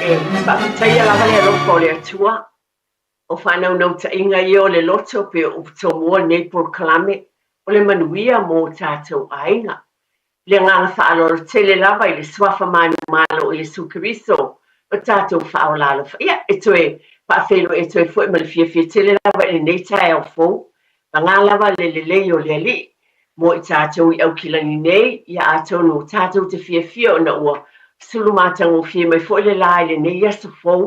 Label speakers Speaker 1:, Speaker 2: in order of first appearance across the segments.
Speaker 1: Whakataia lava le alofo o le atua, o whanau nau ta inga i o le loto pe o tomoa nei por kalame, o le manuia mō tātou ainga. Le nganga whaalora tele lava i le swafa manu malo i le sukariso, o tātou whaolalo. Ia, e toe, whaafelo e toe fwoi ma le fia tele lava i le neitai au fōu, ma ngā lava le lei o le ali, mō i tātou i au kilani nei, ia ātou tātou te fia o na ua, sulu mātango fie mai fwoi le lai le nei asa fōu,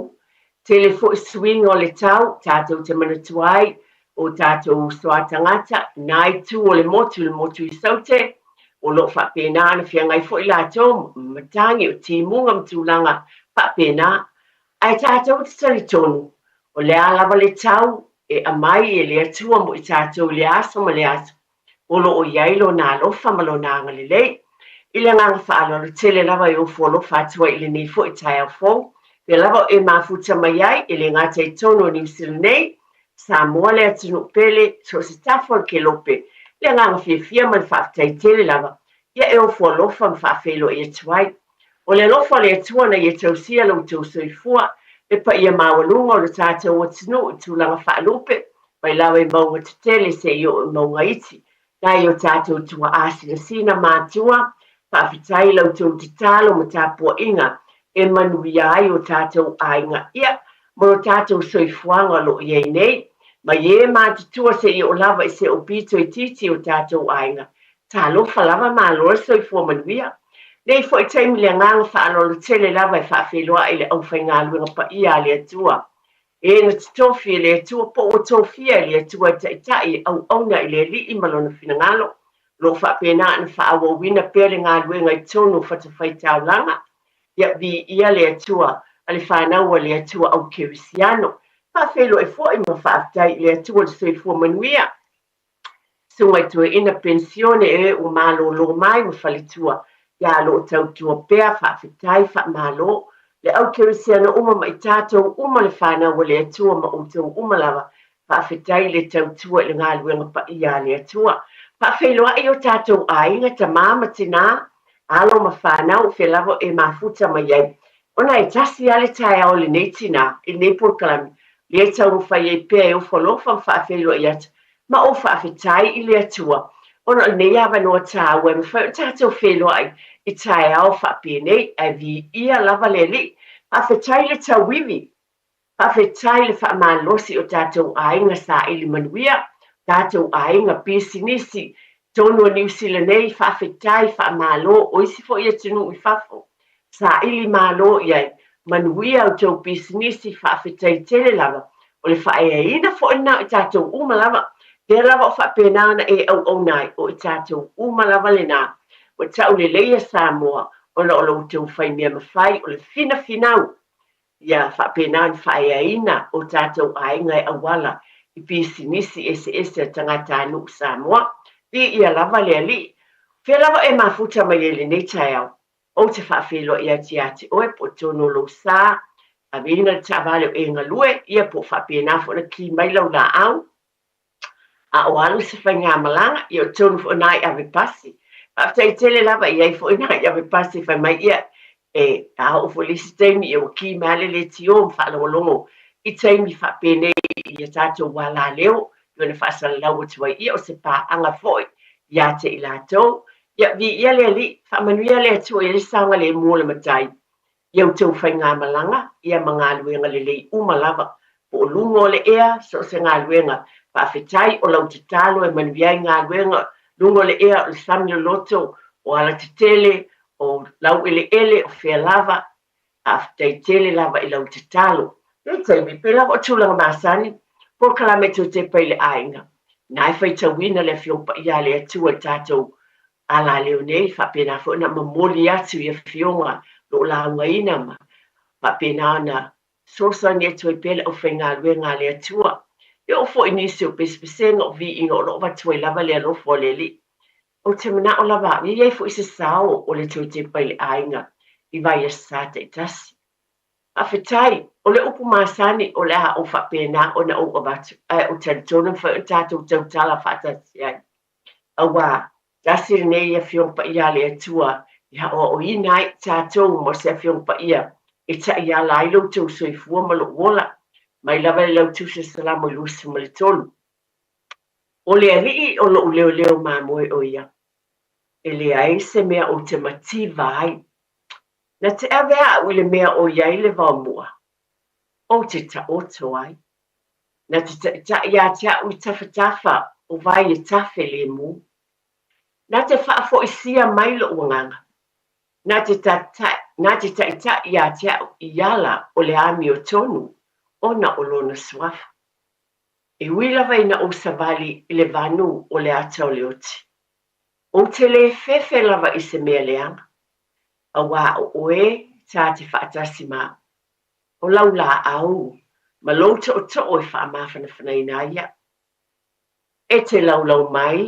Speaker 1: tele fwoi swing o le tau, tātou te manatuai, o tātou soa tangata, nai tu o le motu I saute, o lo whapena na fia ngai fwoi lātou, matangi o timunga mtulanga whapena, ai tātou te tari tonu, o le alawa le tau, e amai e le atua mo I tātou le aso ma le aso, o lo o iailo nā lofa ma lo nā ngale lei, I le nganga whaalo tele lava I o folo whatua I le nei fo I tai au fō. Pe lava e mafuta mai ai I le ngata I tono New Zealand nei, Samoa le atunu pele, so se tafo ke lope. Le nganga fia man whaatai tele lava. Ia e o folo wha mwhaafelo I atuai. O le lofa le atua na I tausia lau tau soifua, e pa ia mawalunga o le tātou o tunu I tūlanga whaalupe, pai lawa I maunga tele se I o maunga iti. Na I o tātou tua asina sina mātua, whaafitai lau tau te talo ma tāpua inga, e manuia ai o tātou ainga. Ia, moro tātou soifuanga lo iei nei, ma ie mātutua se I o lava I se o pito I titi o tātou ainga. Tālo whalava māloa soifua manuia. Nei fo I taimi le nganga whaalola tele lava I whaafeloa I le au whaingaluenga pa ia le atua. E na titofi le atua po o tofia le atua taitai au auna I le li I malona finangalo. Lo whapena na whaawawina pere ngā luenga I tonu whatawhai taulanga. Ia vi ia le atua, ale whanaua le atua au kerisiano. Whawhelo e fo I ma whaatai le atua le soifua manuia. Sunga tua ina pensione e o malo lo mai ma whalitua. Ia lo tautua pea whaafetai whaamalo. Le au kerisiano uma ma I tātou uma le whanaua le atua ma outou uma lava. Whaafetai le tautua le ngā luenga pa ia le atua. Whaafeloa I o tātou ainga ta māma tina, alo ma whanau whelavo e mafuta mai ai. Ona e tasi ale tai au le nei tina, I nei porkalami, le tau whai e pia e o whalofa whaafeloa I ata, ma o whaafetai I le atua. Ona nei awa noa tāu e mwhai o tātou wheloa I tai au whaapia nei, e vi ia lava le li, whaafetai le tau wiwi, whaafetai le whaamalosi o tātou ainga sa ili manuia, tātou ainga pisinisi, tono New Zealand nei, whaafetai, whaamalo, oisi fo ia tunu I whafo. Sa ili malo iai, manuia o tau pisinisi, whaafetai tele lava, o le whaeaina fo ina I tātou uma lava, te lava o whapenana e au nai, o I tātou uma lava le nā, o tau le leia Samoa, o la o lo tau whai mea mawhai, o le fina finau, ia whapenana whaeaina o tātou ainga e awala, I pisinisi ese tangata anu Samoa, I ia lava le ali. Whea lava e mafuta mai ele nei tai au. O te whaafelo I ati oe po tono lo sā, a vina ta vale e ngalue, ia po whapena fo na ki mai lau la au. A o alu se whai ngā malanga, ia o tono fo nai ave pasi. Whaftai tele lava ia fo nai ave pasi whai mai ia. E a o fo lisi teimi ia o ki male le tio mwhalongolongo. I taimi whapene ia tātou wala leo, Yona whaasala lau tua ia o se pā anga foi, ia te I lātou. Ia vi ia le li, whamanuia le atua ia le saunga le mua matai. Ia o tau whai ngā malanga, ia ma ngā luenga le lei uma lava. Po o lungo le ea, so se ngā luenga. Whaafetai o lau te talo e manuia ngā luenga. Lungo le ea o le sami loto, o ala te tele, o lau ele o whea lava. Whaafetai tele lava I lau te talo. Nei taimi, pe lava o tūlanga māsani. Por kalame tu Tepa I le ainga. Nai whai tawina le whiopa ia le atua tātou ala leo nei, whapena fo na mamoli atu ia whionga lo la ngaina ma. Whapena na sosa ni atu I pele o whainga luenga le atua. E o fo inisi o pespesenga o vi inga o lo watu I lava le alofo le li. O te mana o lava, iei fo I se sao o le tu Tepa I le ainga. I vai a sata I tasi. Whawhetai, o le upu māsani o le a o whapena o na o abatu, o taritona whai o tātou tautala whatasi ai. Awa, tasiri nei a whiongpa ia le atua, ia o inai tātou mo se a whiongpa ia, e ta ia lai lo tau soifua ma lo wola mai lava le lau tuse salamo i lusi ma le tolu o le alii o lo leo leo mamoe o ia e le ai se mea o te mativa ai na te ave a le mea o ia i le vaumua o te ta oto ai na te ta ia te au i tafatafa o vai e tafe le mu na te whaafoisia mai lo uanganga na te ta ita ia te au i ala o le ami o tonu ona o lona swafa e wila vai na o savali i le vanu o le ata o le oti o te le fefe lava i se mea leanga a wā o oe tā te whaatasi mā o lau la au ma louta o to'o e whaamawhanawhana ina ia e te lau mai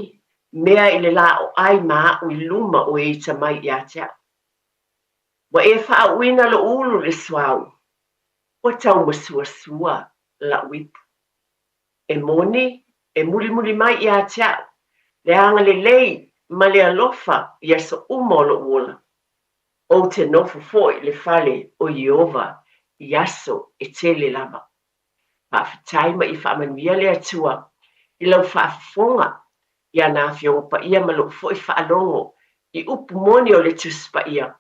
Speaker 1: mea i le la o ai mā o i luma o e ita mai i atea wa e whaauina lo ulu le swau o tau masua la wipu e moni e muli mai i atea le anga le lei ma le alofa i aso umo lo ula o te nofu foi le fale o Iova i aso e tele lava whaafitai ma i whaamanuia le atua i lau whaafonga i ana fionga pa ia ma lo foi whaalongo i upu moni o le tuspa ia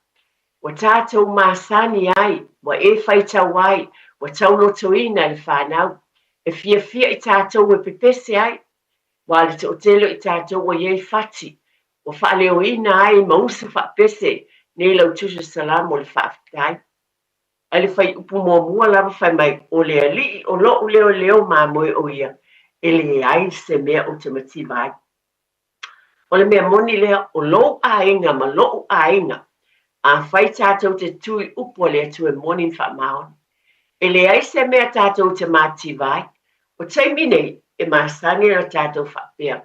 Speaker 1: wa tātou māsani ai wa e whaitau ai wa taulotoina le whanau e fia i tātou e pepese ai wa le te otelo i tātou wa iei fati wa whaaleoina ai ma usa whaapese ne lau tusu salamo le whaafitai ai le whai upu mua lava whai mai o le ali o lo leo mamoe o ia e le ai se mea o te mativa ai o le mea moni lea o lo ainga ma lo ainga a whai tātou te tui upo le atu e moni wha maon e le ai se mea tātou te mativa ai o taimine e masani na tātou whapea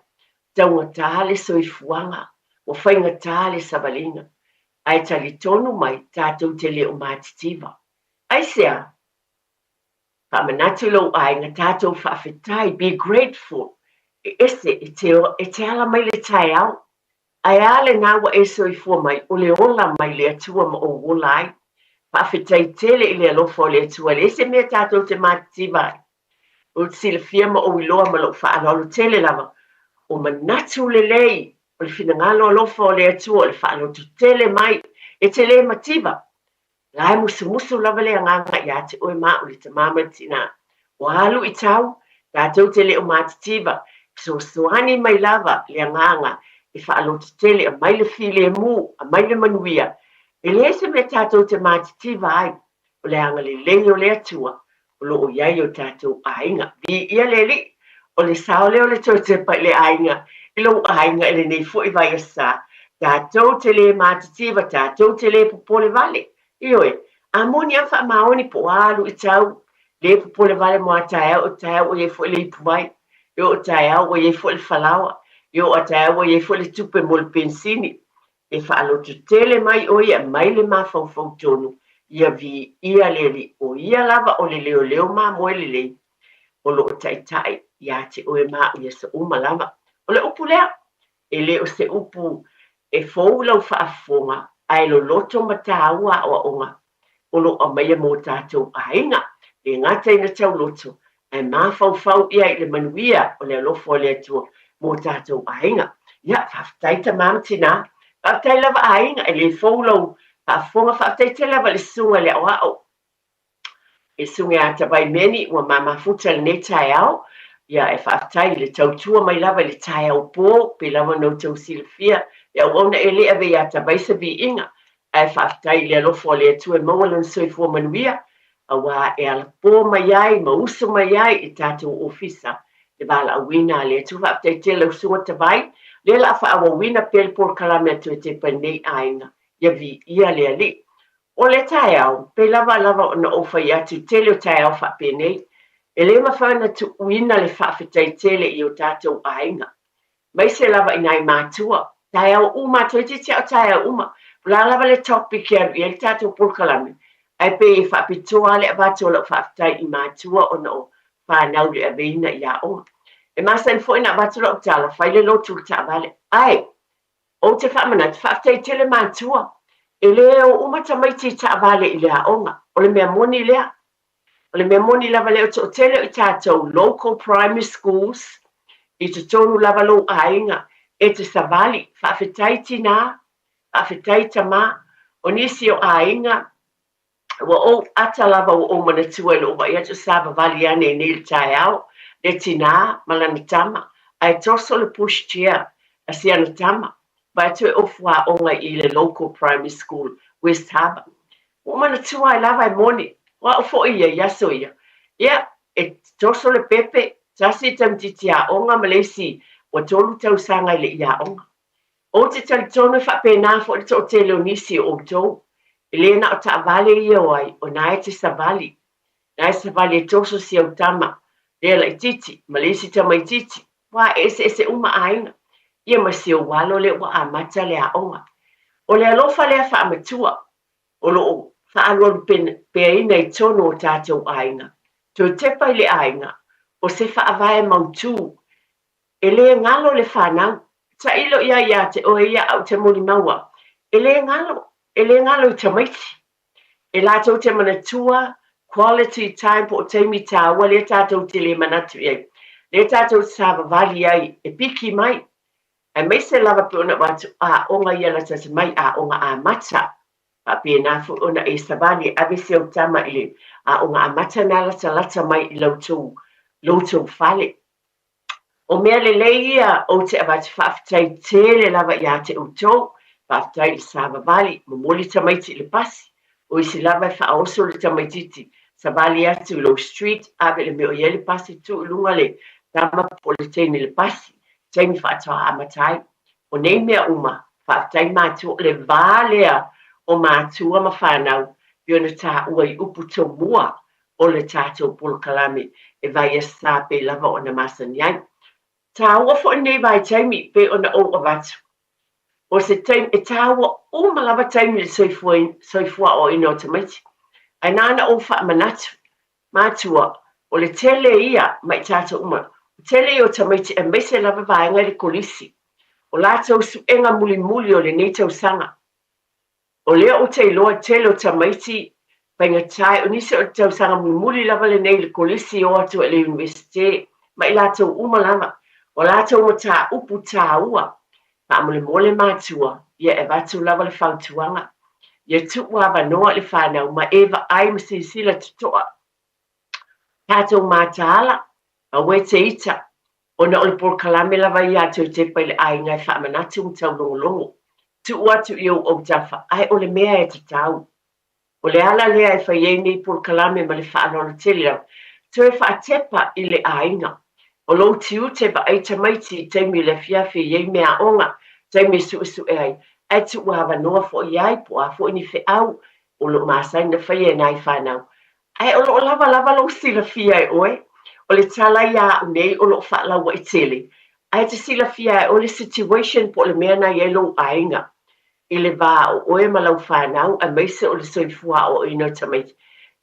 Speaker 1: taunga tāle soifuanga o whainga tāle sabalinga ai tali tonu mai tātou te leo mātitiva ai sea whamanatu lo ai ngā tātou whaafetai be grateful e ese e te ala mai le tai au ai ale nā wa e soifua mai o le ola mai le atua ma o ola ai whaafetai tele i le alofa o le atua le ese mea tātou te mātitiva ai o te sila fia ma o iloa ma lo whaanolo tele lava o manatu le lei o le finangalo alofa o le atua o le whaanolo tele mai e te le mativa lai musu lava le anganga i ate oe maa o le tamama tina o alu i tau tātou te le o mātitiva so soani mai lava le anganga e whaanolo tele a mai le file e mu a mai le manuia e le se me tātou te mātitiva ai o le anga le lei o le atua o lo o iai o tātou ainga vi ia le li o le sao le o le tōtepa i le ainga i lo ainga e le nei fo i vai asa tātou te le mātitiva tātou te le popole vale i oe a moni a wha maoni po alu i tau le popole vale mo a tae o ye fo i le ipu vai i o tae o ye fo i le whalawa i o tae o ye fo i le tupe mo le pensini e whaalotu tele mai oe a mai le mawhau tonu ia vi ia leli o ia lava o le leo ma moe le o lo tai ia te oe ma ia sa uma lava o le upu lea e le o se upu e fou lau whaafonga ai lo loto mataua o onga o lo a mai mo tātou ainga e ngata ina tau loto ai mawhau ia i le manuia o le alofo le atua mo tātou ainga ia whaftai ta mamtina whaftai lava ainga e le fou lau whaafonga whaftai te lava le sunga le au e sunga a tabai meni ua mamafuta le nei tai au ia e whaftai le tautua mai lava le tai au pō pe lava no tau silfia ia uona e lea ve a tabai sa vi inga e whaftai le alofo le atua e mawalan soifua manuia a wā e ala pō mai ai ma uso mai ai i tātou ofisa le bala awina le atua whaftai te lau sunga tabai le la whaawawina pel por kalame atu e te panei ainga ia vi ia le ali o le tai au pe lava ona ofa i atu tele o tai au whapene e le mawhana tu uina le whaafetai tele i o tātou ainga mai se lava i nai mātua tai au uma tu e te au tai au uma la lava le topic ia le tātou pulkalame ai pe i whaapitoa le abato la whaafetai i mātua ona o whanau le aveina i a o e masa in foina abato la o tala whaile lo tu ta vale ai o te whaamana te whaafetai tele mātua e le o uma tamaiti taavale i le aʻoga o le mea moni lea o le mea moni lava lea o toʻatele o i tatou local primary schools i totonu lava lou aiga e te savali faafetai tinā faafetai tamā o nisi o aiga ua ou ata lava ua ou manatua i loo vaʻi atu sa vavali ane i nei le taeao le tinā ma lana tama ae toso le pushchair a siana tama ma atu e ofu aʻoga i le local primary school West Harbour ua manatua ai lava e moni ua o foʻi ia i aso ia e toso le pepe tasi tamatiti aʻoga ma leisi ua tolu tausaga i leʻi aʻoga o te talitonu e faapena foʻi le toʻatele o nisi o outou e lē na o taʻavale ia o ai o na e te savali na e savali e toso siau tama lea laʻitiiti ma leisi tamaitiiti ua e ese uma aiga ia ma siau alo le ua amata le aʻoga o le alofa lea faamatua o loo faaaloalo peaina i tonu o tatou aiga toe tepa i le aiga o se faavae mautū e lē galo le fanau taʻilo ia iā te oe ia au te molimaua e lē galo i tamaiti e latou te manatua quality time po o taimi tāua lea tatou te lē manatu i ai lea tatou savavali ai e piki mai e maise lava pe ona watu aʻoga ia la tasi mai aʻoga amata faapena foʻi ona e savali ave siau tama i le aʻoga amata na latalata mai i loutou fale o mea lelei ia ou te avati faafetai tele lava iā te outou faafetai i savavali momoli tamaiti i le pasi o isi lava e faaoso le tamaititi savali atu i lou street ave le mea o ia le pasi tuʻiluga le tama po le taimi le pasi taimi faatoa amatai o nei mea uma faafetai matua o le vā lea o matua ma fanau i ona taʻua i upu tomua o le tatou polokalame e vai a sa pe lava ona masani ai tāua foʻi nei vaitaimi pe ona ou avatu o se taimi e tāua uma lava taimi le soifua o ina o tamaiti ae na ou faamanatu matua o le tele ia ma i tatou uma o tele i o tamaiti e maise lava vaega i le kolisi o latou suʻega mulimuli o lenei tausaga o lea o te iloa tele o tamaiti paigatae o nisi o le tausaga mulimuli lava lenei le kolisi o atu e le universite ma i latou uma lava o latou ma tāupu tāua faamolemole matua ia e vatu lava le fautuaga ia tuʻu avanoa le fanau ma e vaai ma silasila totoʻa tatou mataala aue te ita ona o le polokalame lava ia atu i tepa i le aiga e faamanatu ma taulogologo tuʻu atu i ou tafa ae o le mea e tatau o le ala lea e fai ai nei polokalame ma le faaloalo tele lava toe faatepa i le aiga o lou tiu te vaai tamaiti taimi le fiafi iai mea aʻoga taimi e suʻesuʻe ai ae tuʻu avanoa foʻi ai po a foʻi ni feʻau o loo masaina faia e nai fanau ae o loo lavalava lou silafia e oe o le tala iā nei o loo faalaua i tele ae te silafia e o le situation po o le mea nai ai lou aiga i le vā o oe ma lau fanau a maise o le soifua o ina o tamaiti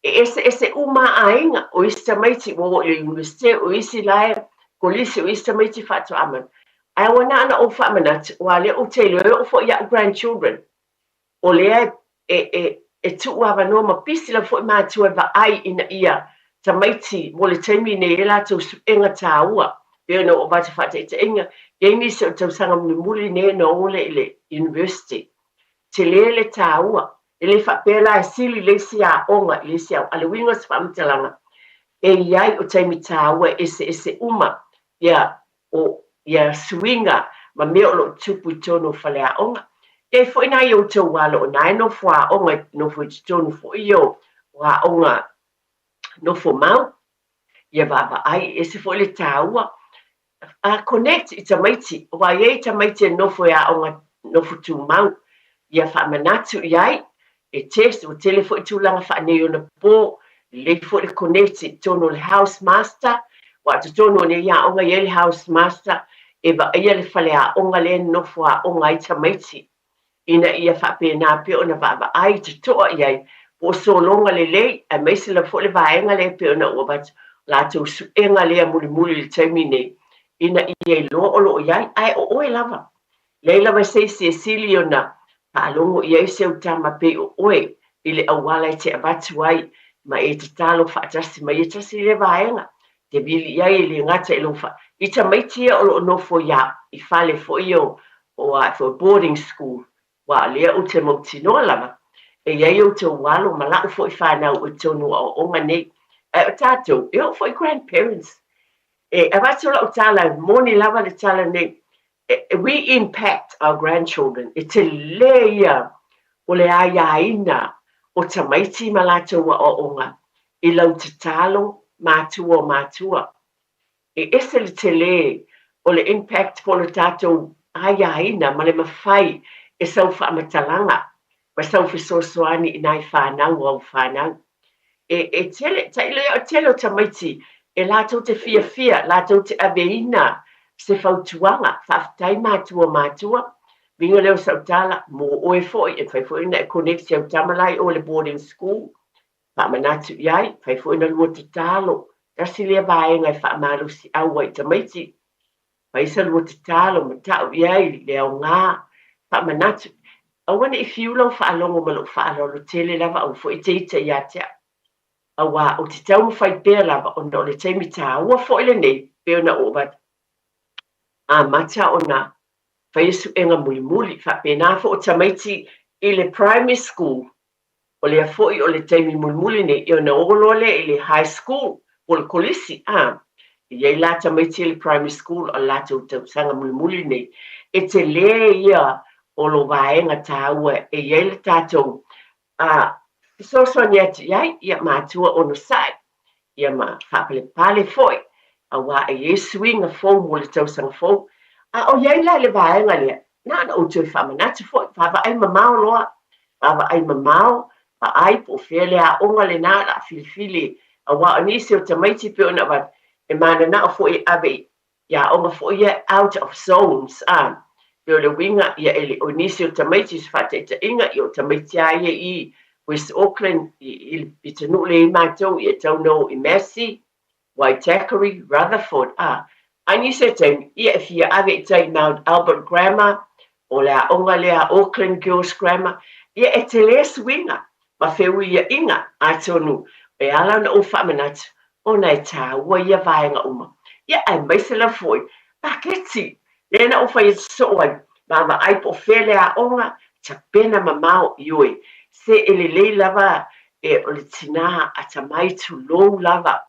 Speaker 1: e ese uma aiga o isi tamaiti ua i le universite o isi lae kolisi o isi tamaiti faatoa amana ae ua na ana ou faamanatu ua lea ou teiloe o foʻi aʻu grandchildren o lea e tuʻu avanoa ma pisi lau foʻi matua e vaai ina ia tamaiti mo le taimi nei e latou suʻega tāua pe ona o vatu faataʻitaʻiga iai nisi o tausaga mulimuli nei na ole i le university te lē le tāua e lē faapea la e sili leisi aʻoga i leisi auʻaleuiga se faamatalaga e iai o taimi tāua ese uma ia suiga ma mea o loo tupu i tonu o fale aʻoga e foʻi na i outou ua loo na e nofo aʻoga nofo i totonu foʻi o aʻoga nofo mau ia vaavaai ese foʻi le tāua a connect i tamaiti ua iai tamaiti e nofo e aʻoga nofo tumau ia faamanatu i ai e test o tele foʻi tulaga faanei ona po lei foʻi le connect i tonu o le house master ua totonu o nei aʻoga iai le house master e vaia le fale aʻoga lea nofo aʻoga ai tamaiti ina ia faapena pe ona vaavaai totoʻa i ai po o sologa lelei e maise la foʻi le vaega lea pe ona ua vatu latou suʻega lea mulimuli le taimi nei ina ia iloa o loo iai ae o oe lava lei lava seisi e sili ona Whaalongo ia I seu tama pe o oe, I le awala te abatu ai, ma e te talo whaatasi, ma e tasi le vaenga, te bili iai le ngata I lofa. I ta maitia o lo nofo ia, I whale fo io, o a for boarding school, wa lea o te mautinoa lava, e iai o te walo, ma lau fo I whanau o tonu o onga nei, o tātou, e o fo I grandparents, e abatu la o tala, moni lava le tala nei, we impact our grandchildren. It's a layer o le aiaina o tamaiti ma latou aʻoaʻoga I lau tatalo matua o matua. E ese le tele o le impact po le tatou aiaina ma le mafai e sau faamatalaga ma sau fesoasoani I nai whanau au whanau. E tele, o tele o tamaiti e latou te fia, latou te aveina se fautuanga, whaftai matua, vinga leo sautala, mo oe foi, e whai foi na e konexi au tamalai o le boarding school, wha manatu iai, whai foi na lua te talo, tasi lea vaenga e wha malu si aua I tamaiti, whai sa lua te talo, ma tau iai, leo ngā, wha manatu, awana I fiulau wha alongo malo wha alolo tele lava au foi te ita ia tea, awa o te tau mwhai pēr lava, o no le teimi tā ua foi le nei, pēr na obat, a mata ona faisu enga muli fa pena fo o tamaiti I le primary school o le afoi o le taimi muli ne I ona olole I le high school o le kolisi ia I la tamaiti I le primary school o la tausanga muli ne e te le ia o lo vaenga tāua e ia le tātou so ati ia mātua ono sai ia ma whapale foi a wā e Yesu inga fōu mo le tausanga fōu o iai la le vaenga lea na o tui whamanatu foi whawa ai mamao loa whawa ai mamao pa ai po fea lea onga le nā la filifili a wā o nisi o tamaiti pe ona wat e mana na o foi ave ia onga foi ia out of zones pe o le winga ia ele o nisi o tamaiti se whateita inga I o tamaiti aia I West Auckland I tanu le I mātou I tau no I Massey Waitakere, Rutherford, ani se te ia fia ave tai Mount Albert Grammar o le onga le Auckland Girls Grammar ia e te le swinga ma feu ia inga a tonu e ala na o whamanat o nei tā ua ia vaenga uma ia ai maisela foi paketi le na o whai soai ma ai po fele a onga ta pena mamao ioi se ele le lava e o le tina a tamai tu low lava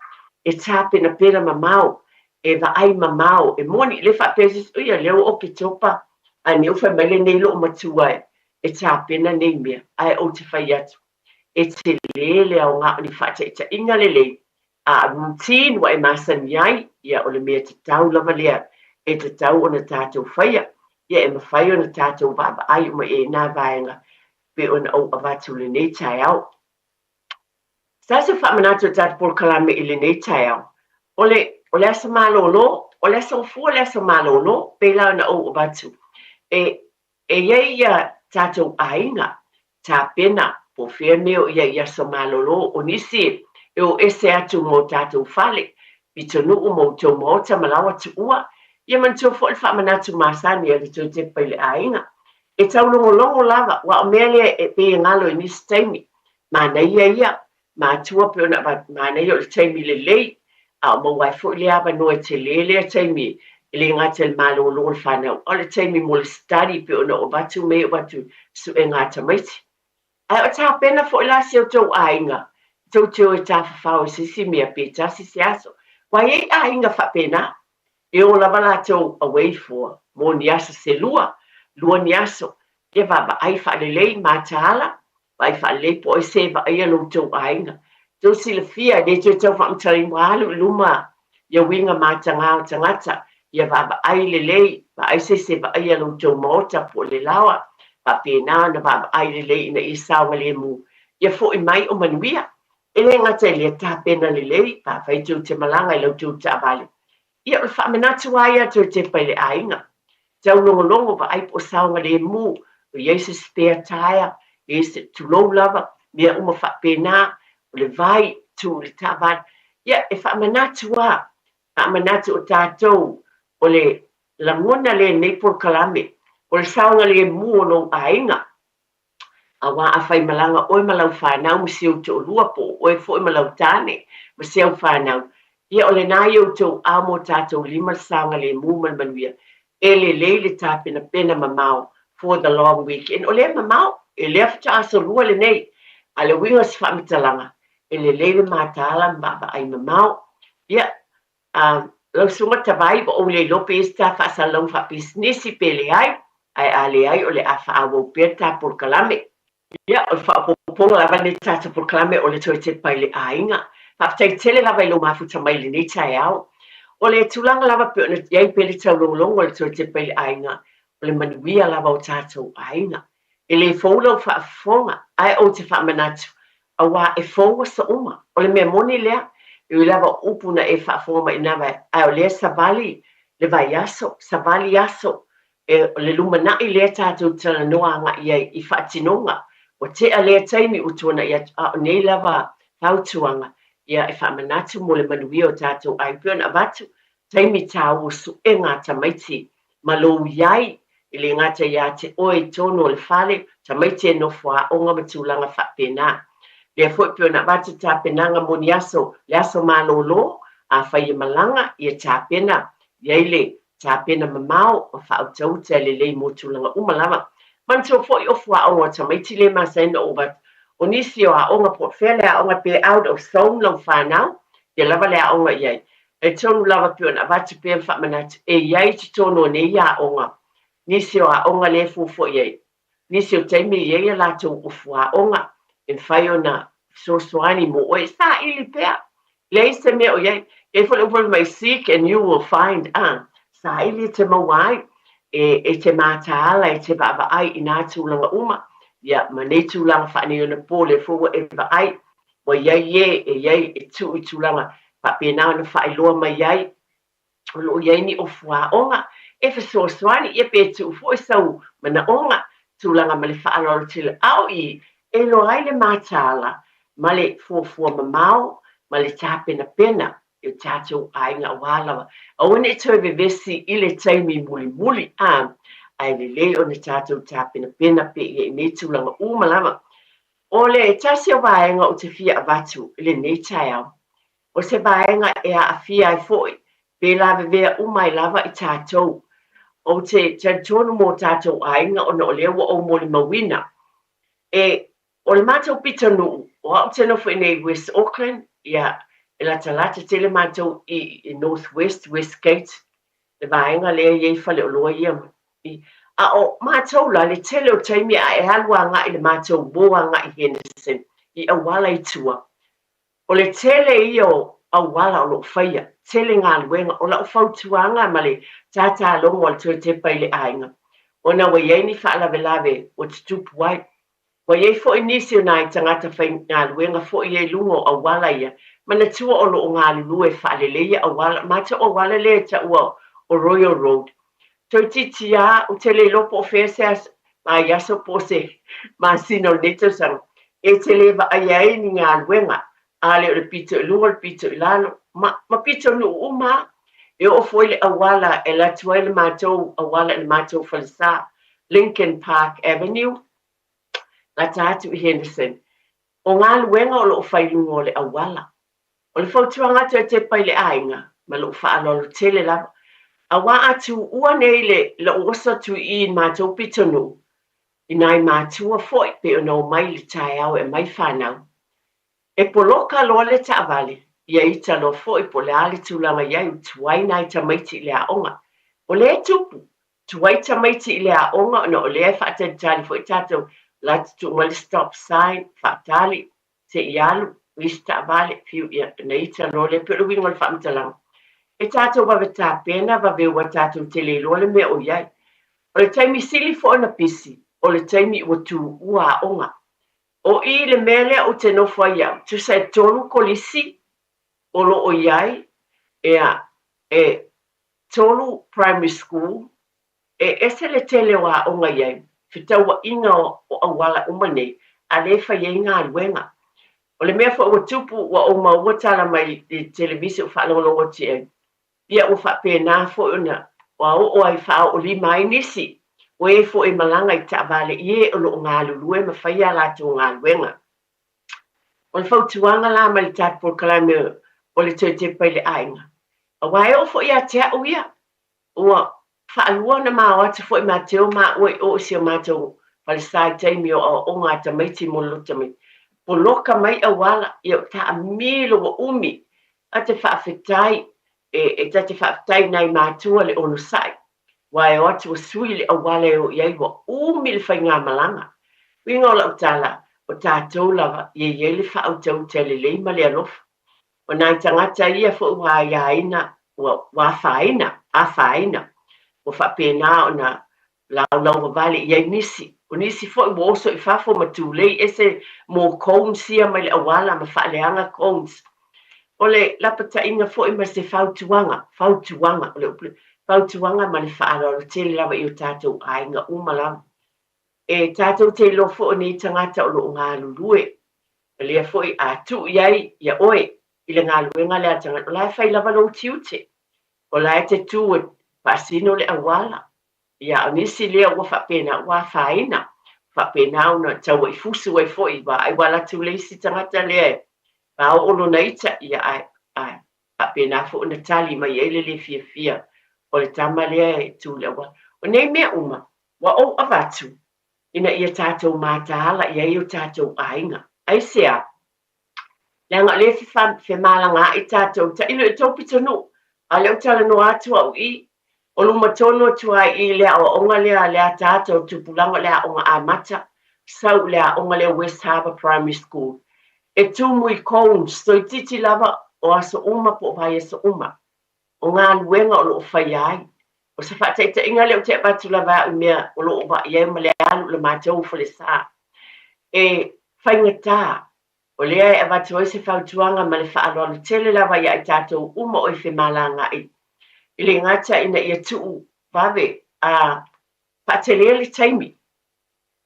Speaker 1: e tā pena mamao e va ai mamao e moni le fa pesis ia leo o ke topa a ne ufa mele nei lo matua e tā pena nei mea ai o te whai atu e te lele au ngā ni whata e ta inga lele a routine wa e masani ai ia o le mea te tau lava lea e te tau o na tātou whaia ia e mawhai o na tātou vaba ai o ma e nā vaenga pe o na au avatu le nei tai au sa se whamanatu tātou por kalame I le nei tai au o le asa malolo, o le asa ufua le asa malolo, pela na o batu. E ia tātou ainga, tā pena, po whea meo ia asa malolo, o nisi e o ese atu mo tātou whale, pitonu o mo tau maota malawa tu ua, ia man tau fo le whamanatu masani a le tau te paile ainga. E tau longo lava, wa o mele e pe ngalo I nisi taimi, mana ia, mātua pe ona mana ia o le taimi le lei, a mo wai fo le ava no te lele taimi le ngata le malo lo whanau o le taimi mo le study pe ona o batu me o batu su e ngata maiti ai o tā pena fo la si o tau ainga tau e tā whawhau sisi mea pe tā sisi aso wai e ainga wha pena e o lava la tau away for mo ni aso se lua ni aso e vava ai wha le lei mātala vai wha le po e se va ai alo tau ainga tau sila fia, ne tau whamtari walu luma, ia winga mātanga o tangata, ia vava ai le lei, va ai se va ai alo tau maota po le lawa, va pēnā na vava ai le lei na I saunga le mu, ia fo I mai o manuia, e le ngata le tā pena le lei, va vai tau te malanga I lau tau ta vale. Ia o whamanatu aia tau te paile ainga, tau longo va ai po saunga le mu, o Yesu spare tire, Yesu tulou lava, mea uma wha pēnā, o le vai tu le tavan ia e whamanatu o tātou o le langona le nei por kalame o le saunga le muono ainga Awa a fai malanga oi malau whanau masiu to lua po oi foi malau tane masiu whanau. Ia ole na iau tau a mo tātou lima sanga le muman manuia. Ele le tāpena pena mamau for the long weekend. Ole mamau e lea ta asa rua le nei. Ale winga si whamitalanga. Ele le mātala mbaba ai mamau. Ia lau sunga tawai ba o le lope esta whasa lau wha businessi pele ai. Ai ale ai ole a wha awo peta por kalame. Ia, o whaapoponga lava ne tata proklame o le toi te pai le ainga. Whaapatai tele lava i lo mafuta mai le nei tai au. O le tulanga lava pe ona iai pele tau longolongo o le toi te pai le ainga. O le manuia lava o tātou ainga. E le fōlau whaafonga, ai o te whaamanatu. A wā e fōua sa uma. O le mea moni lea, e ui lava upuna e whaafonga i nawa. Ai o lea savali, le vai aso, savali aso. E le lumana i lea tātou tala noa anga iai i whaatinonga. O te alea taimi utuana ia nei lava tautuanga ia e whamanatu mo le manuia o tātou ai piona avatu taimi tāu o su e ngā tamaiti ma lou iai i le ngata ia te oe tono o le whale tamaiti e nofua o ngā matulanga whapena. Lea fwoi piona avatu tā penanga moni aso le aso malolo a whai malanga ia tā pena iai le tā pena mamau o whautau te le lei motulanga umalama. Manso foi o fua o ngata maiti le masena o bat o nisi o a onga portfele a onga pe out of zone lo whanau e lava le a onga iai e tonu lava pio na vatu pe whamanatu e iai ti tono ne ia onga nisi o a onga le fufo iai nisi o teimi iai la to o fua onga e whai o na soani mo o e sa ili pea le se me o iai e fo le mai seek and you will find sa ili te mawai e te mātāala e te wawa ai i nā tūlanga uma. Ia, ma nei tūlanga whaani o na pōle fōua e wa ai. Wa iai e tū i tūlanga. Pa pēnā na whai loa mai iai. O lo iai ni o fua onga. E wha soani ia pē tū fōi sau mana onga. Tūlanga ma le whaaloro tila au i. E lo ai le mātāala. Ma le fua mamau. Ma le tāpena pena. E tātou ainga wālawa. A wane e toi vevesi i le taimi muli ai le le o ne tātou tāpena pena pe i nei tūlanga umalama. O le tasi o vāenga o te fia avatu i le nei tai au. O se vāenga e a fia ai foi, pe la vevea umai lava i tātou. O te tonu mō tātou ainga o na o lewa o mōli mawina. E o le mātou pitanu, o au tēnō fo i nei West Auckland, ia e la talata tele mātou i North West Gate, le vāenga lea iei whale o loa ia. A o mātou la le tele o taimi a e halua ngā i le mātou boa ngā i Henderson i awala i tua. O le tele i o awala o lo whaia, tele ngā luenga o la o whautuanga ma le tātā longo al tue te pai le ainga. O na wa iei ni whaalawe o te tupu ai. Wa iei fo i nisi o nai tangata whai ngā luenga fo i e lungo awala ia. Mana tua o lo ngā lulu e whaaleleia awala, mata o wala le ta ua o Royal Road. Tau titi a o tele lopo o wheseas ma yaso po se ma sino neto sang. E tele wa ai ni ngā luenga. Ale o le pito i lunga, le pito i lalo. Ma pito nu uma. E o foi le awala e la tua le mātou awala le mātou whalisa. Lincoln Park Avenue. La tātu i Henderson. O ngā luenga o lo whailunga o le awala. O le whautuanga te pai le ainga, ma lo whaalolo tele lava. A wā atu ua nei le osa tu i mātou pitonu. I nai mātua foi pe o nau mai le tai au e mai whanau. E poloka loa le ta avale, ia ita lo foi po le ale tūlanga iai u tuai nai tamaiti le aonga. O le tupu, tuai tamaiti le aonga no o le e whaatari foi tātou la tu ma le stop sign, whaatali, te ialu. Vista vale fiu ia nei ta lo le pero wingo fa mtalang e tato va veta pena va ve wa tato tele lo le me o iai o le taimi sili fo na pisi o le taimi o tu ua onga o i le mele o te no fo ia tu sai tonu kolisi o lo o iai e tonu primary school ese le tele wa onga iai fita wa inga o awala umane ale fa yenga alwenga. O le mea o tupu wa o maua tala mai i televisi o whaalongolongo te e. Ia o whapena fo una wa o ai wha o li mai nisi. o e fo e malanga I ta'avale ie o lo ngā lulue ma whaia la tō ngā luenga. O le whautuanga la ma le tāpor kalame o le tō Tepa I le Aiga. A wae o fo ia te au ia. Ua whaalua na mā wata fo I mā teo mā oi o si o mātou Palestai taimi o ngā tamaiti mo lotami. Po loka mai a wala I o ta amilo wa umi a te whaafetai e te whaafetai nei mātua le ono sai. Wae o atu o sui le a wale o iai wa umi le whai ngā malanga. Winga o lau tala o tātou lava I e le whautau te le leima le alofa. O nai tangata ia fo ua iaina wa whaina, a whaina. O whapena o na lau vale iai nisi. O nisi fo I woso I whafo matulei ese mō kounsia mai le awala ma whaaleanga kouns. O le lapata inga fo I ma se whautuanga, o le uple. Whautuanga ma le whaararo tele lawa I o tātou ainga umalawa. E tātou te lo fo ni tangata o lo ngā lulue. E lea fo I a tu iai ia oe I le ngā luenga lea tangata. O lai whai lava lo tiute. O lai te tu e pasino le awala. Ia o nisi lea ua whapena ua whaina. Whapena una tau I fusu ai fo I wa ai wala tu leisi tangata lea. Wa o olo na ita ia ai. Whapena fo una tali mai eile le fia fia. O le tama lea e tu lea wa. O nei mea uma. Wa o avatu. Ina ia tātou mātāla ia I o tātou ainga. Ai sea. Langa le fi malanga I tātou ta ilo e topi tonu. A leo tala no atu au I. O luma tono tua I lea o onga lea tātou tupulanga lea onga amata. Sau lea onga lea West Harbour Primary School. E tumu I Cones. Stoi titi lava o aso uma po vai aso uma. O ngā luenga o lo whai ai. O sa whataita inga leo te batu lava I mea o lo oba iai ma le alu le mātou fo le sā. E whaingatā. O lea e avatu se whautuanga ma le whaaloalo tele lava ia I tātou uma o I whemalanga I. I le ngata ina ia tuu vawe a whatelea le taimi.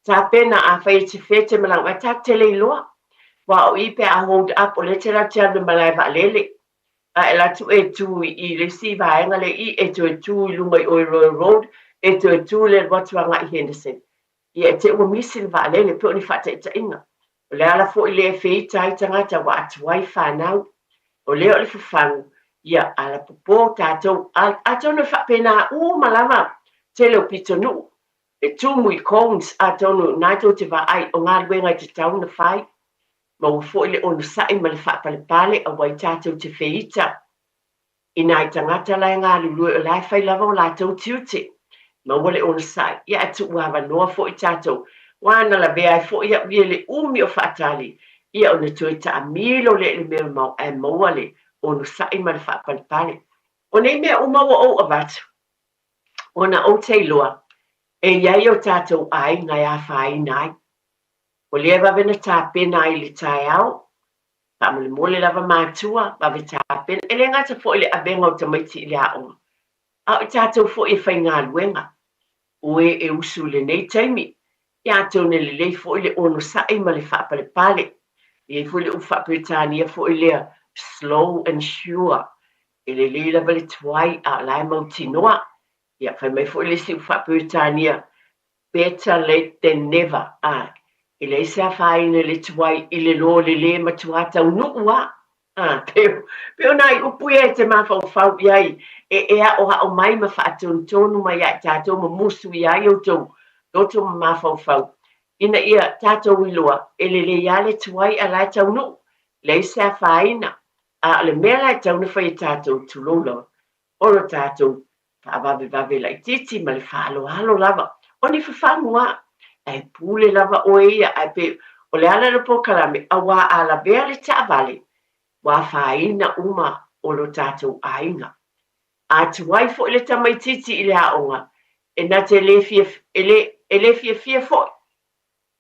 Speaker 1: Tā pena a whai te whete malanga. Tā tele loa. Wa o I pe a hold up o le te la tia le malai va lele. A e la tu e tu I le si vaenga le I e tu e tu I lunga I Oiro Road e tu le watuanga I Henderson. I e te ua misi le va lele pe o ni whataita inga. O le ala fo I le whita I tangata wa atuai whanau. O leo le whawhangu. Ia ala popo tātou. A tono whapena malama. Te leo pitonu. E tumu I Cones a tono naito te va ai o ngā luenga I te tauna whai. Ma ua fo I le ono sai ma le whapalepale a wai tātou te whita. I nai tangata lai ngā lulue o lai whai lava o lātou tiute. Ma ua le ono sai. Ia atu ua noa fo I tātou. Wana la vea I fo ia ui le umi o whaatali. Ia ona tue ta amilo le mea mau e maua le ono sai ma le whapalepale. O nei mea o maua o avatu. Ona o te loa. E iai o tātou ai ngai a whai nai. O lea vavena tāpena I le tai au. Pamale mole lava mātua, vave tāpena. E le ngata fo I le abenga o tamaiti I le aonga. A o tātou fo I whai ngā luenga. Oe e usu le nei taimi. Ia tau ne le lei fo I le ono sai ma le whapalepale. Ia fo I le uwhapetania fo I lea slow and sure. E le lei lava le tuai a lai mautinoa. Ia whai mai fo I le si uwhapetania. Better late than never. I le se a whaina le tuai I le lo le matuata unua. Peo nai upui e te mawhau iai. E ea o hao mai ma whaatonu mai a tātou ma musu iai o tau. Doto ma mawhau. Ina ia tātou iloa. E le ia le tuai a lai tau nu. Le se a whaina. A le mea lai tau na whai tātou tulolo. Oro tātou. Whaavave lai titi ma le whaalo lava. O ni whawhanua. E pule lava o ia ai pe o le ala le pokalame a wā ala vea le taavale wā whaina uma o lo tātou ainga. A tuai fo I le tamaititi I le aonga e na te le fia fia fo.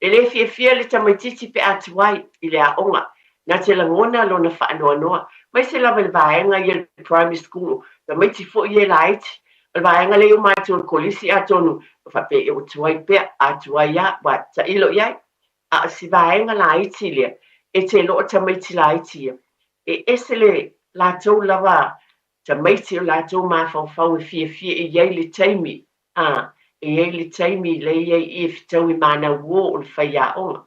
Speaker 1: E le fia le tamaititi pe a tuai I le aonga na te langona lo na whaanoa noa. Mai se lava le vaenga I le primary school tamaiti fo I le laiti. Le vaenga le o mai tonu kolisi a tonu whape e o tuai pea a tuai ia wa ta ilo iai a si vaenga la iti lea e te loo tamaiti la iti ia e ese le lātou lava tamaiti o lātou mawhawhau e fia I iai le taimi e le taimi le i fitau I mana uo o le whaiaonga.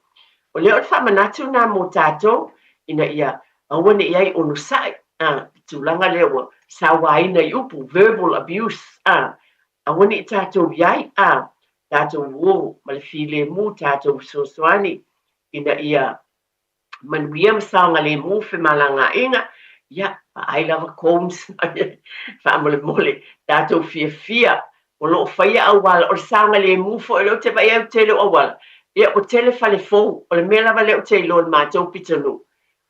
Speaker 1: O leo le whamanatu nā mō tātou, ina ia awane iai ono sai, tūlanga leo sa waina I upu, verbal abuse, awane I tātou iai, tātou uo, ma le file mu tātou sosoani, ina ia manuia masaonga le mu fe malanga inga, ia, ai lava combs, whamole mole, tātou fia, o lo whaia awala, o sanga le mu fo, o te vai au tele awala, ia o tele fale fou, o le mea lava leo te ilo le mātou pitanu,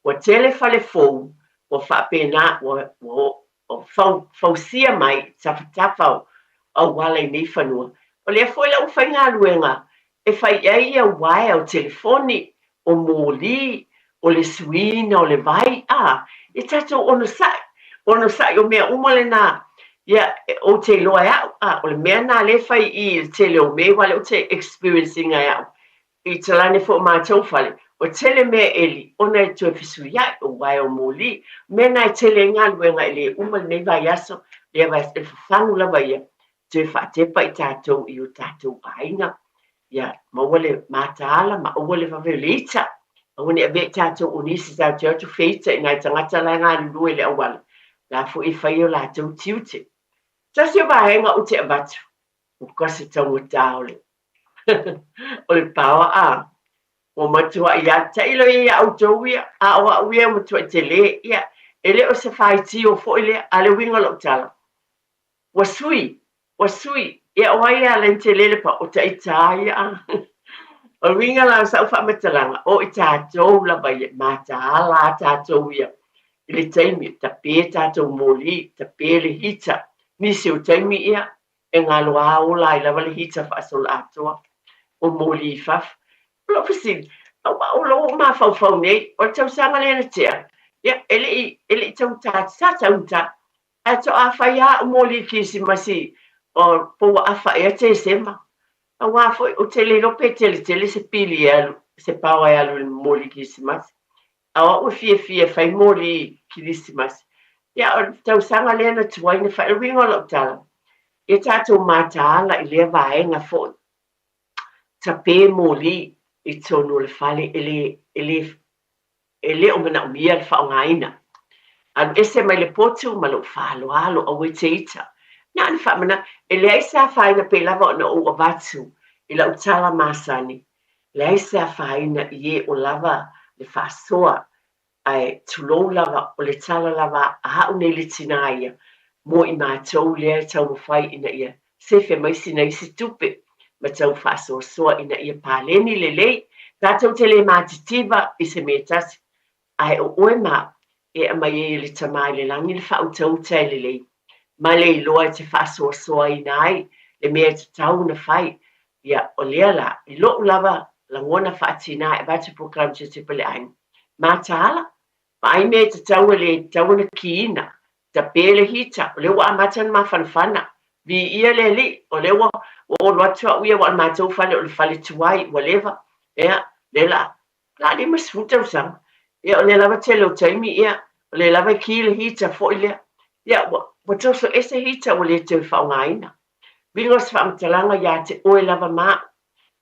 Speaker 1: o tele fale fou, o whapena, o fausia mai, tawhatawhau, au wala I nei whanua. O lea foi la uwhai ngā luenga, e whai ai au wae au telefoni, o mōli, o le suina, o le vai, e tatou ono sai, o mea umale nā, ia, o te loa au, o le mea nā le whai I te leo me, wale o te experiencing ai au, I talane fo mātou whale, o tele mea eli, ona I tue fisu iai, o wae o mōli, mea nā I tele ngā luenga ele, umale nei vai aso, lea vai e whangu lava ia, tue whatepa I tātou I o tātou ainga, ia, mawale mātaala, ma awale whawelita, awani a vea tātou o nisi tau te atu feita, I nai tangata lai ngā lue le awala, la fo I whai o lātou tiute. Tasi o vahenga o te abatu, o kasi tau o tāole. O le pawa o matua ia tailo ia autou ia awa uia matua te le ia ele o se faiti o fo ile ale winga lo tala wasui ia o ia le te le pa o tai tai o winga la sa fa metalanga o ita tou la vai mata la ta tou ia ile taimi ta pe ta tou moli ta pe le hita nisi o taimi ia e ngalo a o la ila vale hita fa sol atoa o moli faf lo fisin o lo ma fau nei o tau sanga le na tia ia ele tau ta a to a faia o moli kisi masi o po a fa e te sema a wa foi o tele lo pe tele se pili alu se pawa alu le moli kisi masi a o fie fai moli kisi masi ia o tau sanga le na tuaina fa ringo lo tala e tatou mataala I le vaenga fo tape moli I tonu le fale ele o mana umia le whaongaina. Anu ese mai le potu ma lo whaaloalo o we te ita. Na anu whamana, ele aisa whaina pe lava o na o avatu I la utala masani. Le aisa whaina I o lava le whasoa ai tulou lava o le tala lava a hau nei le tinaia mo I mātou lea tau mawhai ina ia sefe mai sina I se tupe ma tau whasoa ina ia pāleni lelei tātou te le mātitiva I se metasi ai o oe mā e a mai le tamai le langi le whautau tai lelei ma le iloa te whasoa ina ai le mea te tau na whai ia o lea la I lo lava la ngona whaatina e bate program te te pele aing mā tāla ma ai mea te tau le tau na kiina ta pele hita o le wa amatan ma fanfana vi ia le li o le wa o lo atua uia wa mātou fale o le fale tuai whatever ea le la li masfuta usang ia o le lava te lo taimi ia o le lava ki le hita fo ile ia wa toso ese hita o le te whaongaina vingos whaamtalanga ia te oe lava ma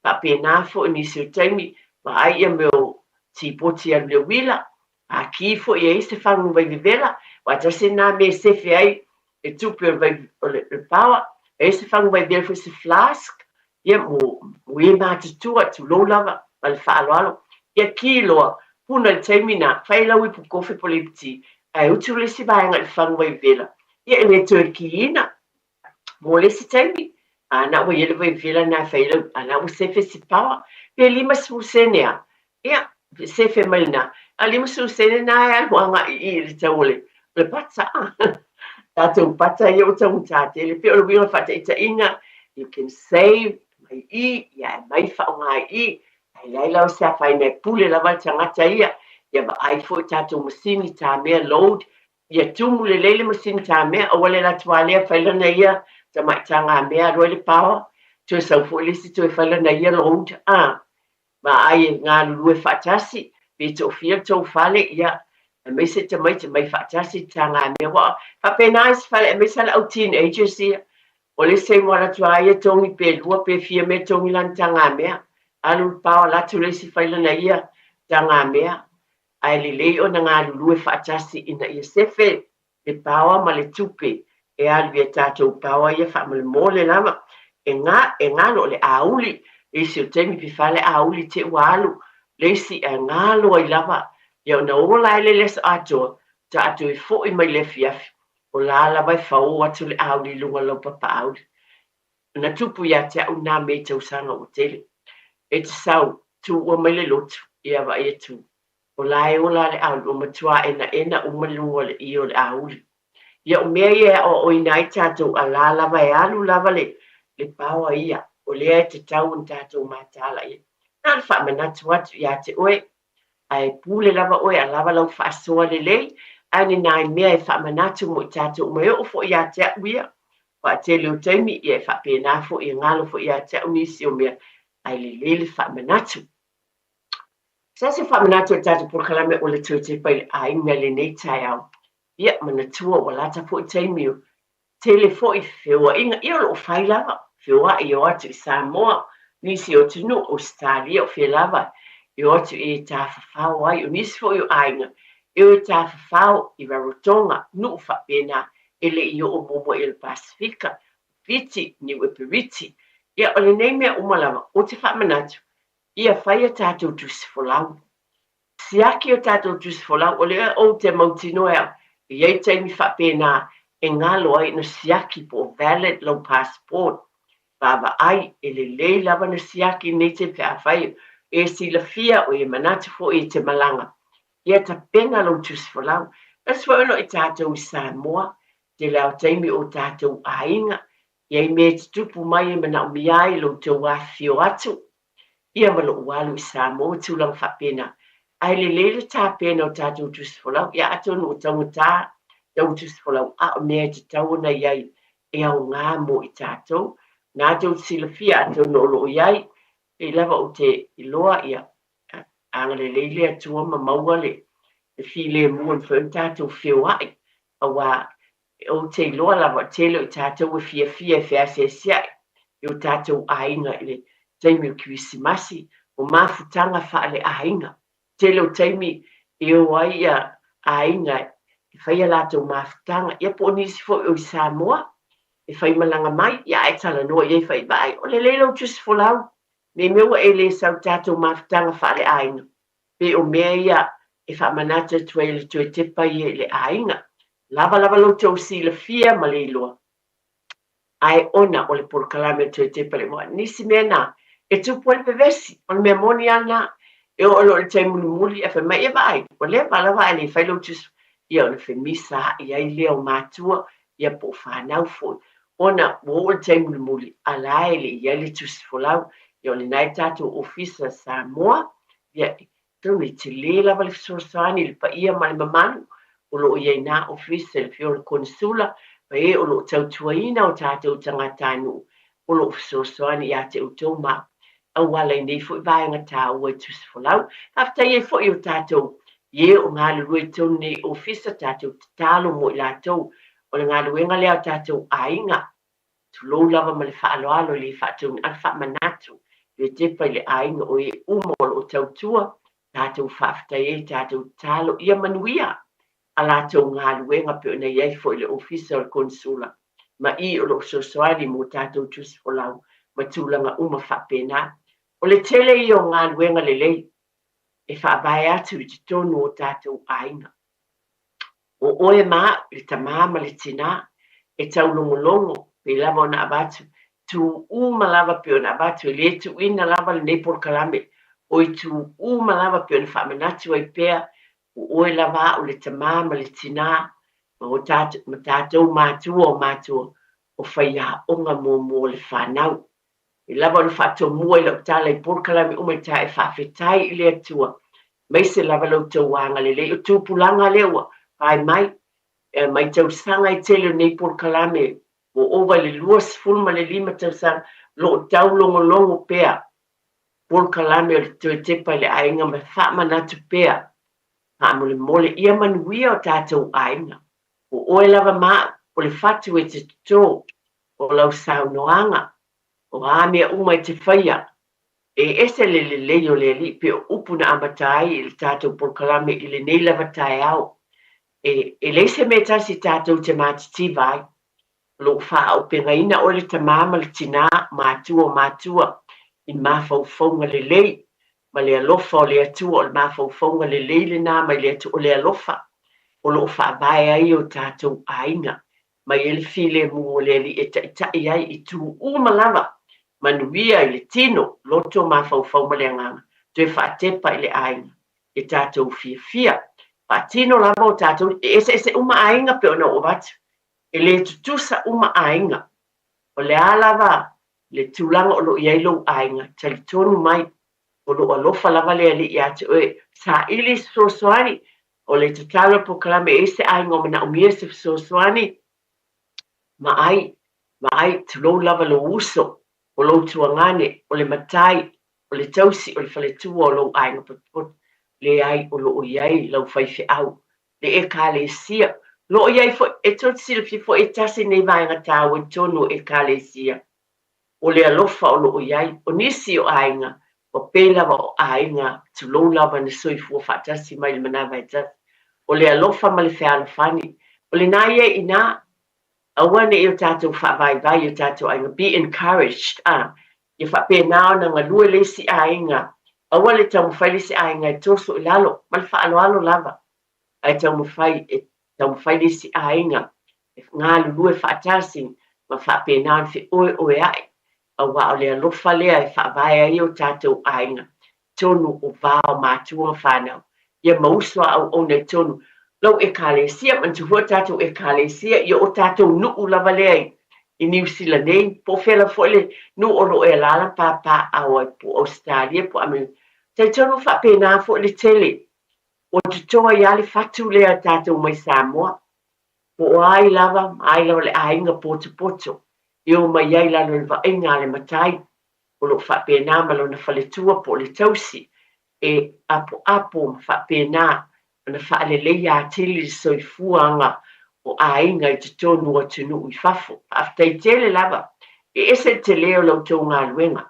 Speaker 1: pa pena fo nisi o taimi ma ai ia meo tipoti al le wila a ki fo ia se whangu vai vivela wa tase na me sefe ai e tupe vai o le pawa e se whangu vai vivela fo se flask ia mo e mātutua tu lo lava ma le whaaloalo ia ki loa puna le taimina whailau I pu kofi po le piti ai utu le si vaenga le whangu vai vivela ia e me tue ki ina mo le si taimi ana wa ele vai vivela na whailau ana wa sefe si pawa pe lima susenia ia sefe malina a lima susenia na e aluanga I le taule le pata tātou pata ia o tau tāte le pe o le winga whata ita inga you can save mai ia mai whaonga ai lai lau sa whaina pule lava tangata ia va ai fo tātou masini tā mea load ia tumu le leile masini tā mea o wale la tualea whailana ia ta mai tanga mea roe le pawa tue sau fo lisi tue whailana ia load ma ai ngā lulue whatasi pe tō fia tō whale ia me se te mai whatasi tanga mea wa pa penais whale me sala au teenagers ia O le se moa latu a ia tongi pe lua pe fia me tongi lan tanga mea. Alu pao latu le si failana ia tanga mea. Ai le lei o na ngā lulu e whaatasi ina ia sefe le pawa ma le tupe e alu e tātou pawa ia wha ma le mole lama e ngā lo le auli e si o temi pi whale auli te walu le si e ngā lo ai lava ia na ola ele leso atoa ta atu e fo i mai le fiafi o la lava e whao atu le auli lunga lau papa auli na tupu ia te au nā me tau sanga o tele e te sau tu ua mai le lotu ia wa ia tu o lai o la le auli o matua ena umalunga le i o le auli ia o mea ia o inai tātou a la lava e alu lava le pawa ia o lea e te tau n tātou mātala ia nā le wha manatu atu ia te oe ai pule lava oe a lava lau wha asoa le lei ane nai mea e wha manatu mo i tātou mai o fo ia te au ia wha te leo taimi ia e wha pēnā fo i ngalo fo ia te au nisi o mea ai le wha manatu sa se wha manatu e tātou porkalame o le tau te pai a inga le nei tai au ia manatua o lata fo i taimi o tele fo i whiua inga ia lo whai lava whiua i o atu i Samoa nisi o tunu o Australia o whia lava i o atu i tā whawhau ai o nisi fo i o ainga i o tā whawhau i Rarotonga nu whapena ele i o momo i le Pasifika Fiti ni Wepiriti ia o le nei mea umalama o te whamanatu ia whai a tātou tusi folau siaki o tātou tusi folau o lea o te mautino ea iei taimi whapena e ngalo ai na siaki po valid low passport baba ai e le lei lava na siaki nei te pia whai e si la fia o e manatu fo e te malanga ia ta pena lo tusi folau na swaino i tātou i Samoa te leo taimi o tātou ainga iei me te tupu mai e mana o miai lo te wafio atu ia malo walu i Samoa tulang whapena ai le lele tā pena o tātou tusi folau ia atu no tangata tau tusi folau a o mea te tau na iai e au ngā mo i tātou nā tau sila fia atu no lo iai e lava o te iloa ia anga le leile atua ma maua le file mua whaun tātou whio ai a wā o te iloa lava telo i tātou e fia e fia se siai i o tātou ainga i le taimi o Kirisimasi o mafutanga wha le ainga telo taimi i o ai ia ainga e whaia lātou mafutanga ia po nisi fo o i Samoa e whai malanga mai ia e tala noa ia e whai bai o le leilo tusi folau me meua e le sau tātou mafutanga wha le ainga pe o mea ia e wha manata tue le tue tepa i le ainga lava lo tau si la fia ma le iloa ai ona o le porkalame tue tepa le moa nisi mea nā e tupu le pevesi o le mea moni ana e o lo le taimuli e whai mai e vai o le lava e le whai lo tusi ia o le whemisa ia i leo mātua ia po whanau fo ona o le taimuli a lae le ia le tusi folau ia o le nai tātou ofisa Samoa ia tau ni te le lava le fisoasoani le pa ia ma le mamanu o lo ia ina ofisa le fio le konsula pa e o lo tautuaina o tātou tangatanu o lo fisoasoani ia te utou ma au wala nei fo i vaenga tā ua e tusi folau hafta ia fo i o tātou ie o ngā lue tonu nei ofisa tātou te talo mo i lātou o le ngā luenga lea o tātou ainga tulou lava ma le whaaloalo le whātou ni alfa manatu le tepa i le ainga o e umol o tautua tātou whafta e tātou talo ia manuia a lātou ngā luenga pe o nei ei fo i le ofisa o le konsula ma i o lo sosoani mo tātou tusi folau ma tūlanga uma whapena o le tele i o ngā luenga le lei e whaabai atu i te tonu o tātou ainga. O oe mā, le tamama le tina, e tau longolongo, pe lava o na abatu, tu uma lava pe o na abatu, e le tu ina lava le nepor kalame, o i tu uma lava pe o na whaamanatu ai pea, o oe lava o le tamama le tina, ma tātou mātua o mātua, o whaia onga mō le whanau. I lava o le whātou mua i lau tāla i por kalame umaitai e whawhetai i le atua, mai se lava lau tau wanga le le, o tūpulanga lewa, pai mai, mai tau sanga i tele nei por kalame, o owa le luas fulma le lima tau sanga, lo tau longo pea, por kalame o le tue tepa le ainga me whaama natu pea, ha mole ia manuia o tātou ainga, o oe lava maa, o le whatu e te tō, o lau saunoanga, o a mea uma te whaia, ese le o le li pe upu na amatai i le tātou porkalame i le nei lava tai au. Le se me tasi tātou te mātiti vai, lo wha o pengaina o le tamama le tina mātua i mawhauwhaunga le lei, ma le alofa o le atua o le mawhauwhaunga le lei le nā mai le atu o le alofa, o lo wha vai ai o tātou ainga, mai ele file mu o le li e tai ai i tu umalava, manuia i le tino, loto mawhauwhau ma le anganga, tue wha tepa i le ainga, e tātou fia. Pa tino lava o tātou, ese uma ainga pe ona o watu, e le tutusa uma ainga, o le alava, le tūlanga o lo iai lo ainga, tali tonu mai, o lo alofa lava le ali i atu, sa ili sosoani, o le tatalo po kalame ese ainga o mana umia se sosoani, ma ai tulo lava lo uso, o lo tuangane, o le matai, o le tausi, o le faletua o lo ainga pot le ai o lo iai lau whaife au, le e ka le sia, lo iai fo e tot silfi fo e tasi nei vaenga tāu e tonu e ka le sia, o le alofa o lo iai, o nisi o ainga, o pēlawa o ainga, tulo lava na soi fua whatasi mai le manawa e tasi, o le alofa ma le whiana whani, o le nā ia i nā, awane i o tātou whaavai o tātou ainga, be encouraged, i whapēnao na ngā lua lesi ainga, awa le tau mwhai lesi ainga e toso i lalo, ma le whaaloalo lava, ai tau mwhai lesi ainga, e ngā lulue whaatasi, ma whapēnao ni oe ai, awa o le alofa lea e whaavai ai o tātou ainga, tonu o vāo mātua whanau, ia mauswa au ona i tonu, lau e kālesia, man tu hua tātou e kālesia, ia o tātou nuu lava lea i New Zealand nei, po whela fwele nu o lo e lala pāpā au ai po Australia, po ame, tai tonu whapena fwele tele, o te toa i ale whatu lea tātou mai Samoa, po ai lava le ainga poto, i o mai ai lalo le vaenga le matai, o lo whapena malo na whaletua po le tausi, e apo whapena, na whaalelei a tili soifuanga o ainga i te tonu o tunu i whafo. Aftai tele lava, ese te leo lau tau ngā luenga.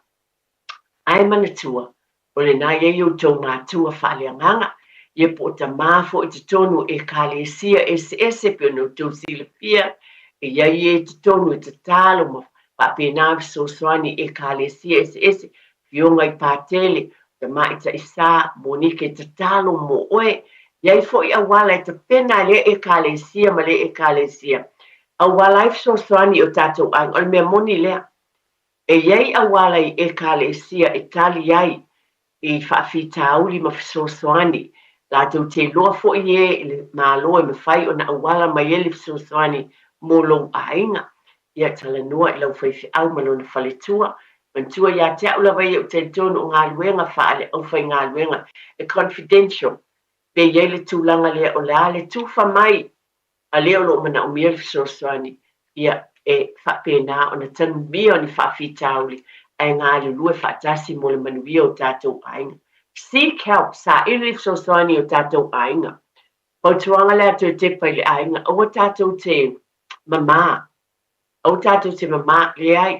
Speaker 1: Ai manatua, o le nai e o tau mātua whaaleanganga, i po ta māfo i te tonu e kālesia ese pe no tau sila pia, e iai e te tonu e te talo ma whapena sosoani e kālesia ese, fionga i pātele, te maita i sā, monike te talo mo oe, iai fo i awala e te pena le e kālesia ma le e kālesia. Awala i sosoani o tātou ang, o le mea moni lea. E iai awala i e kālesia e tali iai i whaafitauli ma sosoani. Lātou te loa fo i e le māloa me whai o na awala mai e le sosoani mo lo ainga. Ia tala noa i lau whaifi au malo na whaletua. Mantua ia te aula vai o te tono o ngā luenga whaale au whai ngā luenga. E confidential. Pe iei le tūlanga lea o le ale tūwha mai a leo lo mana o mea le sosoani ia e whapena o na tanu mea o ni whawhitauli ai ngā le lue whaatasi mo le manuia o tātou ainga. Seek help sa ili le sosoani o tātou ainga. Pau tuanga lea tu e tepa i le ainga o tātou te mama. O tātou te mama le ai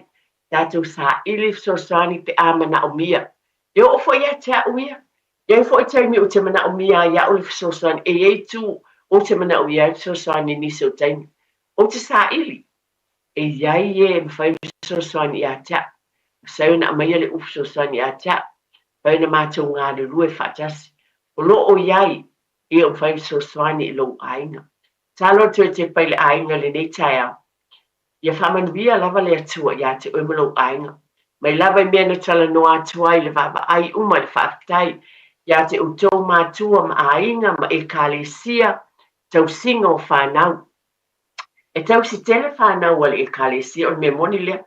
Speaker 1: tātou sa ili le sosoani pe amana o mea. Yo ofo ia te a uia. Iai fo i taimi o te mana o mia ia o le sosoani, e iei tū o te mana o ia sosoani nisi o taimi. O te sa ili, e iai e mwhai sosoani i a tea. Sau na amaia le ufu sosoani i a tea. Pai na mātou ngā le rue whaatasi. O lo o iai, e o mwhai sosoani i lo ainga. Talo tu e te pai le ainga le nei tai au. Ia whamanuia lava le atua i a te oimalo ainga. Mai lava i mea na tala no atua i le vava ai uma le whaafitai. Ia te utou mātua ma ainga ma e kālesia tau singa o whanau. E tau si tele whanau wale e kālesia o me moni lea.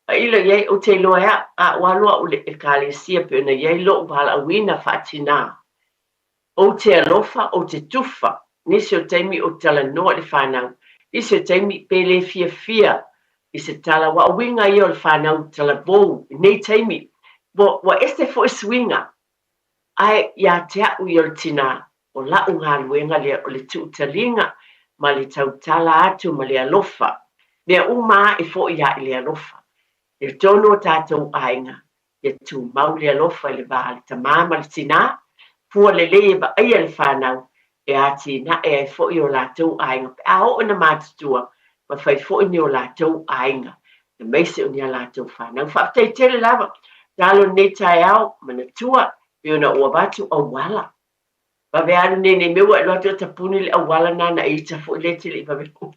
Speaker 1: A ila iei o te loa a walua o le e kālesia pe ona iei lo wala awina whaatina. O te alofa o te tufa, nisi o teimi o tala noa le whanau. Nisi o teimi pele fia, i se tala wa winga i o le whanau tala bou, nei teimi. Wa este fo swinga. Ai ia te au i o le tina o lau ngā luenga lea o le tuutalinga ma le tautala atu ma le alofa. mea uma e fo ia i le alofa. E tono tātou ainga, e tu mau le alofa i le vāle ta māma le tina, fua le le ba ia le whanau, e a tina e ai fo i o lātou ainga, pe a ho ina mātutua, ma fai fo i ni o lātou ainga, e meise o ni a lātou whanau, whaaftei tele lava, talo ne tai au, mana tua, pe ona ua batu au wala. Babeanu nene meua e loto tapuni le awala nana i ta fo le tele babeanu.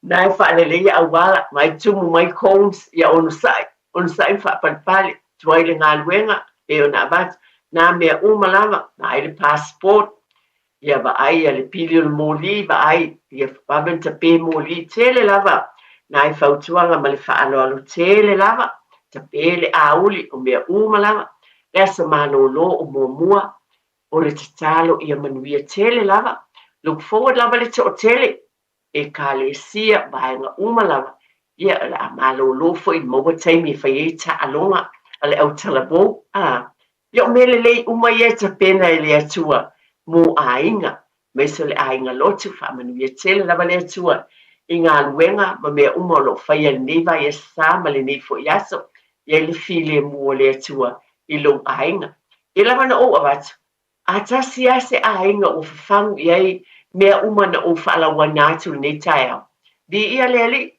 Speaker 1: Nai whaalele ia awala, mai tumu mai cones, ia ono sai whaapalpale, tuai le ngā luenga, e o nā bat, nā mea umalama, nā ai le passport, ia ba ai le pili o le mōli, ba ai, ia whabenta pē mōli, tele lava, nā i whautuanga ma le whaaloalo tele lava, ta pē le auli o mea umalama, lea sa mano lo o mua, o le tatalo ia manuia tele lava, look forward lava le to tele, e kalesia vaenga umalava ia la amalolo fo I maua taimi fai e ta alonga ale au talabo ia mele lei uma ia ta pena e le atua mo ainga me so le ainga lotu fa manu ia tele lava le atua I ngā luenga ma mea uma lo fai al neva ia sa ma le nei fo iaso ia le file mua le atua I lo ainga ia lava na o avatu a tasi ase ainga o fafangu iai mea uma na o whaalawana atu nei tai au. Di ia leli,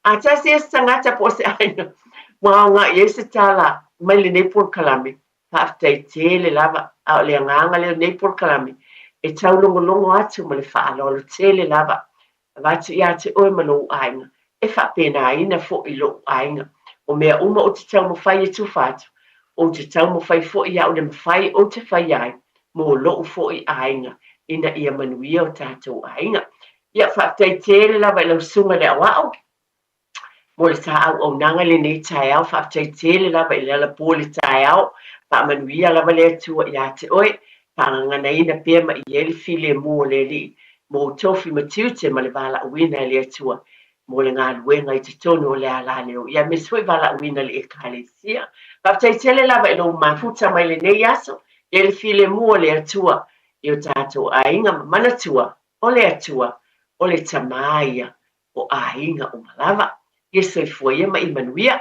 Speaker 1: a tasi e tangata po se aina, waonga i ese tala, mai le nei por kalame, haftai tele lava, au le anganga le nei por kalame, e tau longo atu ma le whaalolo tele lava, vatu ia te oe mano aina, e whapena aina fo I lo aina, o mea uma o te tau mo whai e tu fatu, o te tau mo whai fo I au le mwhai o te whai ai, mo lo fo I ainga, ina ia manuia o tātou ainga. Ia whaatai tele lava I lau sunga le awao. Mo le tā au au nanga le nei tai au, whaatai tele lava I le ala pō le tai au, wha manuia lava le atua I ate oe, whaangana ina pia ma I ele file mo le li, mo tofi ma tiute ma le wala uina le atua, mo le ngā luenga I te tono le ala leo. Ia me sui wala uina le e kālesia. Whaatai tele lava I lau mafuta mai le nei aso, ele file mo le atua, I o tātou ainga manatua, o le atua, o le tamaia, o ainga o malava. Ia soifua ia ma I manuia.